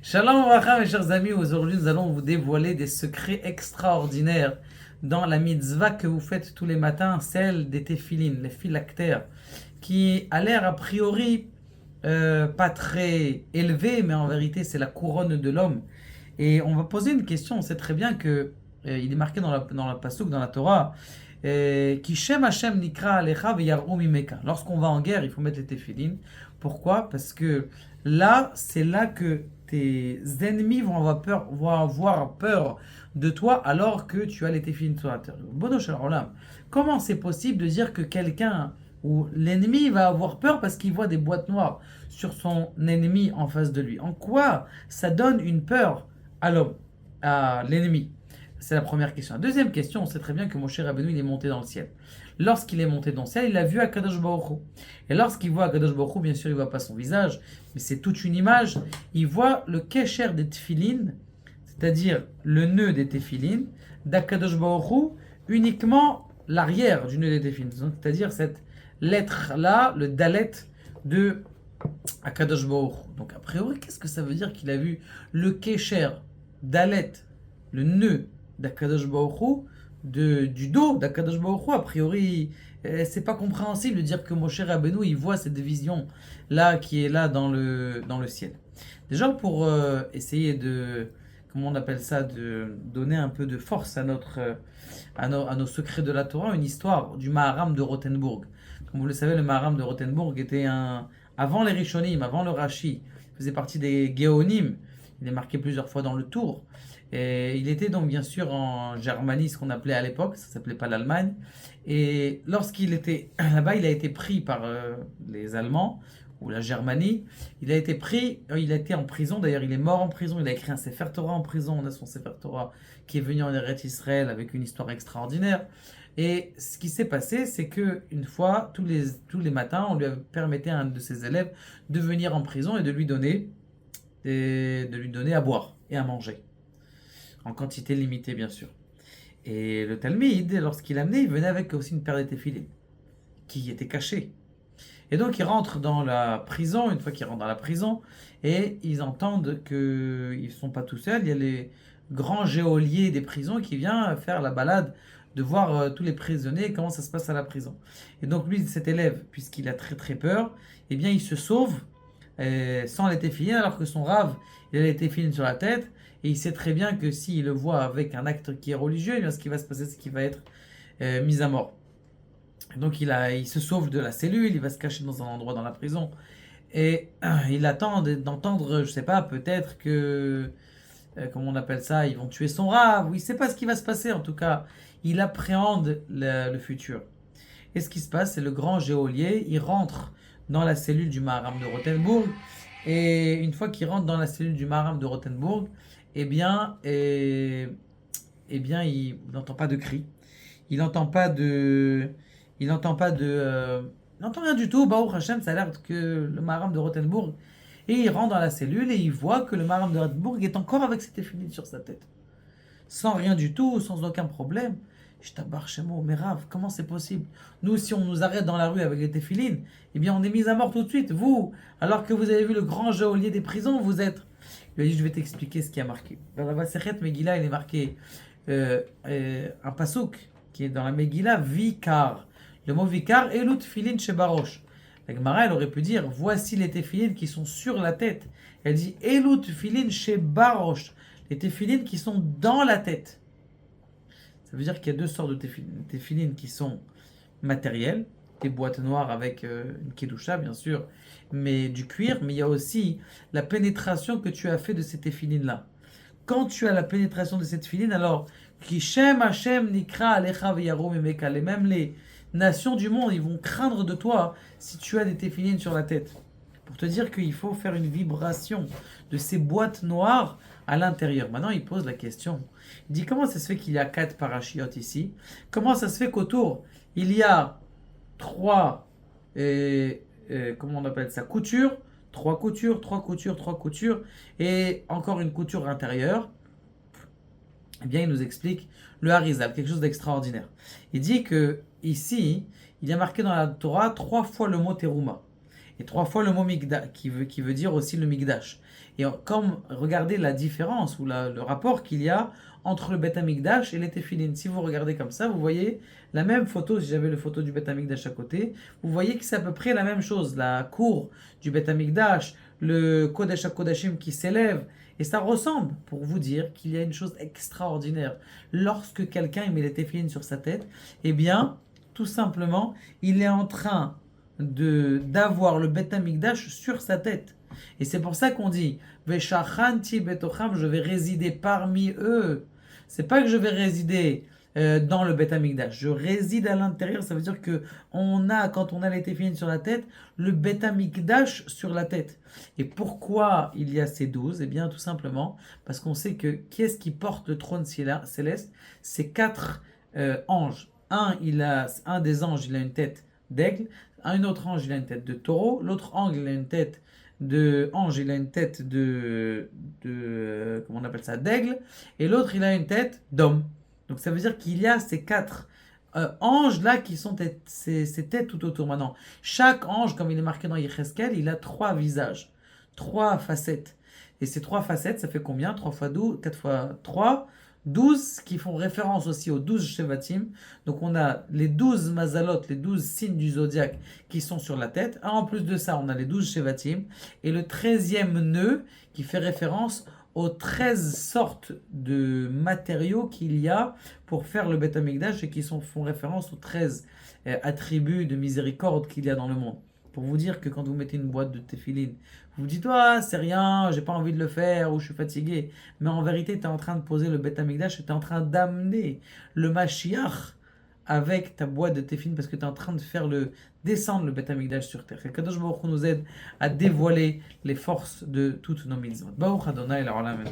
Shalom Aleichem, mes chers amis, aujourd'hui nous allons vous dévoiler des secrets extraordinaires dans la mitzvah que vous faites tous les matins, celle des téphilines, les phylactères, qui a l'air a priori pas très élevée, mais en vérité c'est la couronne de l'homme. Et on va poser une question, on sait très bien que il est marqué dans la Pasuk, dans la Torah, Ki Shem Hashem Nikra Alecha Veyaru Mimeka. Lorsqu'on va en guerre, il faut mettre les téphilines. Pourquoi? Parce que là, c'est là que tes ennemis vont avoir peur de toi alors que tu as les téphilines sur la terre. Bono Shel Olam. Comment c'est possible de dire que quelqu'un ou l'ennemi va avoir peur parce qu'il voit des boîtes noires sur son ennemi en face de lui? En quoi ça donne une peur à l'homme, à l'ennemi? C'est la première question. La deuxième question, on sait très bien que Moshe Rabbeinu, il est monté dans le ciel. Lorsqu'il est monté dans le ciel, il a vu Akadosh Baruch Hu. Et lorsqu'il voit Akadosh Baruch Hu, bien sûr, il ne voit pas son visage, mais c'est toute une image. Il voit le kesher des tefilines, c'est-à-dire le nœud des tefilines, d'Akadosh Baruch Hu, uniquement l'arrière du nœud des tefilines. C'est-à-dire cette lettre-là, le dalet de Akadosh Baruch Hu. Donc a priori, qu'est-ce que ça veut dire qu'il a vu le kesher, dalet, le nœud d'Akadosh Baruch Hu, du dos d'Akadosh Baruch Hu? A priori, c'est pas compréhensible de dire que Moshe Rabbeinu il voit cette vision là qui est là dans le ciel. Déjà pour essayer de, comment on appelle ça, de donner un peu de force à à nos secrets de la Torah, une histoire du Maharam de Rothenburg. Comme vous le savez, le Maharam de Rothenburg était avant les Rishonim, avant le Rashi, il faisait partie des Géonim. Il est marqué plusieurs fois dans le Tour. Et il était donc bien sûr en Germanie, ce qu'on appelait à l'époque, ça s'appelait pas l'Allemagne. Et lorsqu'il était là-bas, il a été pris par les Allemands ou la Germanie. Il a été pris, il a été en prison. D'ailleurs, il est mort en prison. Il a écrit un Sefer Torah en prison. On a son Sefer Torah qui est venu en Eretz Israël avec une histoire extraordinaire. Et ce qui s'est passé, c'est que une fois, tous les matins, on lui permettait à un de ses élèves de venir en prison et de lui donner à boire et à manger en quantité limitée bien sûr. Et le Talmide, lorsqu'il amenait, il venait avec aussi une paire de téfilines qui était cachée. Et donc ils rentrent dans la prison, une fois qu'ils rentrent dans la prison, et ils entendent qu'ils ne sont pas tout seuls, il y a les grands geôliers des prisons qui viennent faire la balade de voir tous les prisonniers, comment ça se passe à la prison. Et donc lui, cet élève, puisqu'il a très très peur, eh bien il se sauve sans les téfilines, alors que son rave, il a les téfilines sur la tête, et il sait très bien que s'il le voit avec un acte qui est religieux, eh bien, ce qui va se passer, c'est qu'il va être mis à mort. Donc il se sauve de la cellule, il va se cacher dans un endroit dans la prison, et il attend d'entendre, je sais pas, peut-être que, comment on appelle ça, ils vont tuer son rave, ou il sait pas ce qui va se passer, en tout cas, il appréhende le futur. Et ce qui se passe, c'est le grand geôlier, il rentre dans la cellule du Maharam de Rothenburg, et une fois qu'il rentre dans la cellule du Maharam de Rothenburg, eh bien, il n'entend pas de cris, il n'entend pas de, il n'entend rien du tout. Baruch Hashem, ça a l'air que le Maharam de Rothenburg, et il rentre dans la cellule et il voit que le Maharam de Rothenburg est encore avec ses téfilines sur sa tête, sans rien du tout, sans aucun problème. Je tabarre chez moi, mais Rav, comment c'est possible? Nous, si on nous arrête dans la rue avec les téfilines, eh bien, on est mis à mort tout de suite. Vous, alors que vous avez vu le grand geôlier des prisons, vous êtes. Il a dit, je vais t'expliquer ce qui a marqué. Dans la Masechet Megillah, il est marqué un pasouk qui est dans la Megillah, Vikar. Le mot Vikar, Elut Filin Shebarosh. La Gemara, elle aurait pu dire, voici les téfilines qui sont sur la tête. Elle dit, Elut Filin Shebarosh. Les téfilines qui sont dans la tête. Ça veut dire qu'il y a deux sortes de téfilines qui sont matérielles, des boîtes noires avec une kedusha bien sûr, mais du cuir, mais il y a aussi la pénétration que tu as fait de ces téfilines-là. Quand tu as la pénétration de cette téfiline, alors, qui Shem Hashem Nikra Alecha Veyaru Mimeka, même les nations du monde, ils vont craindre de toi si tu as des téfilines sur la tête. Pour te dire qu'il faut faire une vibration de ces boîtes noires à l'intérieur. Maintenant, il pose la question. Il dit, comment ça se fait qu'il y a 4 parachiotes ici? Comment ça se fait qu'autour, il y a 3, comment on appelle ça, coutures, 3 coutures, 3 coutures, 3 coutures, et encore une couture intérieure? Eh bien, il nous explique le Harizal, quelque chose d'extraordinaire. Il dit que ici, il y a marqué dans la Torah 3 fois le mot Teruma. Et 3 fois le mot Migdash, qui veut dire aussi le Migdash. Et comme, regardez la différence ou le rapport qu'il y a entre le Beth Amikdash et les téphilines. Si vous regardez comme ça, vous voyez la même photo, si j'avais le photo du Beth Amikdash à côté, vous voyez que c'est à peu près la même chose. La cour du Beth Amikdash, le Kodesh HaKodashim qui s'élève, et ça ressemble, pour vous dire qu'il y a une chose extraordinaire. Lorsque quelqu'un met les téphilines sur sa tête, eh bien, tout simplement, il est en train d'avoir le Beth Amikdash sur sa tête. Et c'est pour ça qu'on dit Veshachanti betocham, je vais résider parmi eux. C'est pas que je vais résider dans le Beth Amikdash. Je réside à l'intérieur. Ça veut dire que quand on a les téphilines sur la tête, le Beth Amikdash sur la tête. Et pourquoi il y a ces 12? Eh bien, tout simplement parce qu'on sait que qui est-ce qui porte le trône céleste? C'est 4 anges. Un des anges, il a une tête d'aigle. Un autre ange, il a une tête de taureau. L'autre ange, il a une tête il a une tête comment on appelle ça, d'aigle. Et l'autre, il a une tête d'homme. Donc ça veut dire qu'il y a ces 4 anges là qui sont ces têtes tout autour. Maintenant, chaque ange, comme il est marqué dans Yecheskel, il a 3 visages, 3 facettes. Et ces 3 facettes, ça fait combien? 3 fois 12, 4 fois 3, 12 qui font référence aussi aux 12 Shevatim. Donc on a les 12 mazalot, les 12 signes du zodiaque qui sont sur la tête. En plus de ça, on a les 12 Shevatim. Et le 13e nœud qui fait référence aux 13 sortes de matériaux qu'il y a pour faire le Beth Amikdash et qui font référence aux 13 attributs de miséricorde qu'il y a dans le monde. Pour vous dire que quand vous mettez une boîte de téphilines, vous vous dites, ah, c'est rien, j'ai pas envie de le faire ou je suis fatigué. Mais en vérité, tu es en train de poser le Beth Amikdash et tu es en train d'amener le Mashiach avec ta boîte de téphilines parce que tu es en train de faire descendre le Beth Amikdash sur terre. Et Kadosh Baruch Hu nous aide à dévoiler les forces de toutes nos mitzvot. Baruch Adonai, la olam et